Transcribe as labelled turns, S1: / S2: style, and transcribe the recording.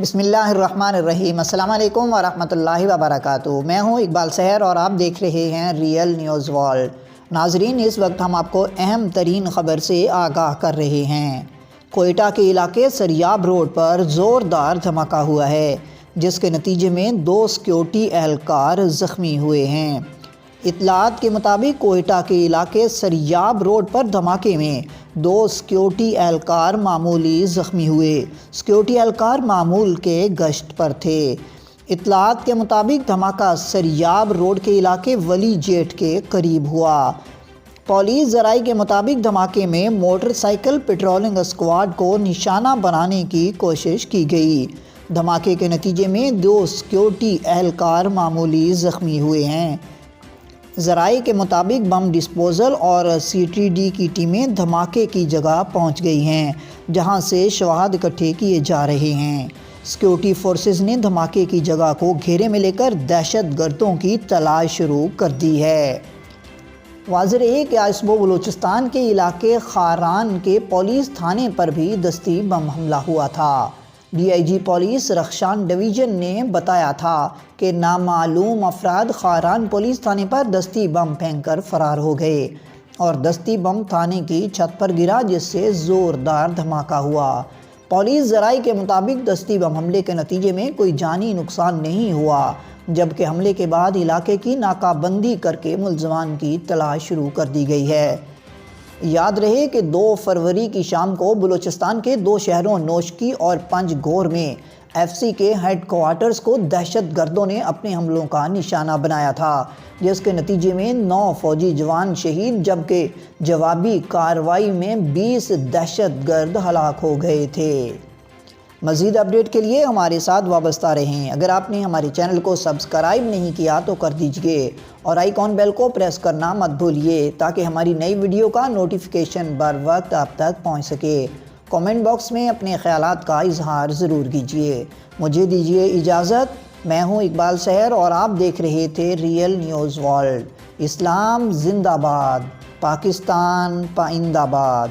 S1: بسم اللہ الرحمن الرحیم۔ السلام علیکم ورحمۃ اللہ وبرکاتہ۔ میں ہوں اقبال سحر اور آپ دیکھ رہے ہیں ریئل نیوز ورلڈ۔ ناظرین، اس وقت ہم آپ کو اہم ترین خبر سے آگاہ کر رہے ہیں۔ کوئٹہ کے علاقے سریاب روڈ پر زوردار دھماکہ ہوا ہے، جس کے نتیجے میں 2 سیکیورٹی اہلکار زخمی ہوئے ہیں۔ اطلاعات کے مطابق کوئٹہ کے علاقے سریاب روڈ پر دھماکے میں 2 سیکیورٹی اہلکار معمولی زخمی ہوئے۔ سیکیورٹی اہلکار معمول کے گشت پر تھے۔ اطلاعات کے مطابق دھماکہ سریاب روڈ کے علاقے ولی جیٹ کے قریب ہوا۔ پولیس ذرائع کے مطابق دھماکے میں موٹر سائیکل پیٹرولنگ اسکواڈ کو نشانہ بنانے کی کوشش کی گئی۔ دھماکے کے نتیجے میں 2 سیکیورٹی اہلکار معمولی زخمی ہوئے ہیں۔ ذرائع کے مطابق بم ڈسپوزل اور CTD کی ٹیمیں دھماکے کی جگہ پہنچ گئی ہیں، جہاں سے شواہد اکٹھے کیے جا رہے ہیں۔ سیکیورٹی فورسز نے دھماکے کی جگہ کو گھیرے میں لے کر دہشت گردوں کی تلاش شروع کر دی ہے۔ واضح رہے کہ آج صبح بلوچستان کے علاقے خاران کے پولیس تھانے پر بھی دستی بم حملہ ہوا تھا۔ DIG پولیس رخشان ڈویژن نے بتایا تھا کہ نامعلوم افراد خاران پولیس تھانے پر دستی بم پھینک کر فرار ہو گئے اور دستی بم تھانے کی چھت پر گرا، جس سے زوردار دھماکہ ہوا۔ پولیس ذرائع کے مطابق دستی بم حملے کے نتیجے میں کوئی جانی نقصان نہیں ہوا، جبکہ حملے کے بعد علاقے کی ناکہ بندی کر کے ملزمان کی تلاش شروع کر دی گئی ہے۔ یاد رہے کہ 2 فروری کی شام کو بلوچستان کے 2 شہروں نوشکی اور پنجگور میں FC کے ہیڈ کوارٹرز کو دہشت گردوں نے اپنے حملوں کا نشانہ بنایا تھا، جس کے نتیجے میں 9 فوجی جوان شہید، جبکہ جوابی کارروائی میں 20 دہشت گرد ہلاک ہو گئے تھے۔ مزید اپڈیٹ کے لیے ہمارے ساتھ وابستہ رہیں۔ اگر آپ نے ہمارے چینل کو سبسکرائب نہیں کیا تو کر دیجئے اور آئیکن بیل کو پریس کرنا مت بھولیے، تاکہ ہماری نئی ویڈیو کا نوٹیفیکیشن بر وقت آپ تک پہنچ سکے۔ کامنٹ باکس میں اپنے خیالات کا اظہار ضرور کیجئے۔ مجھے دیجئے اجازت۔ میں ہوں اقبال سحر اور آپ دیکھ رہے تھے ریئل نیوز ورلڈ۔ اسلام زندہ باد، پاکستان پائندہ باد۔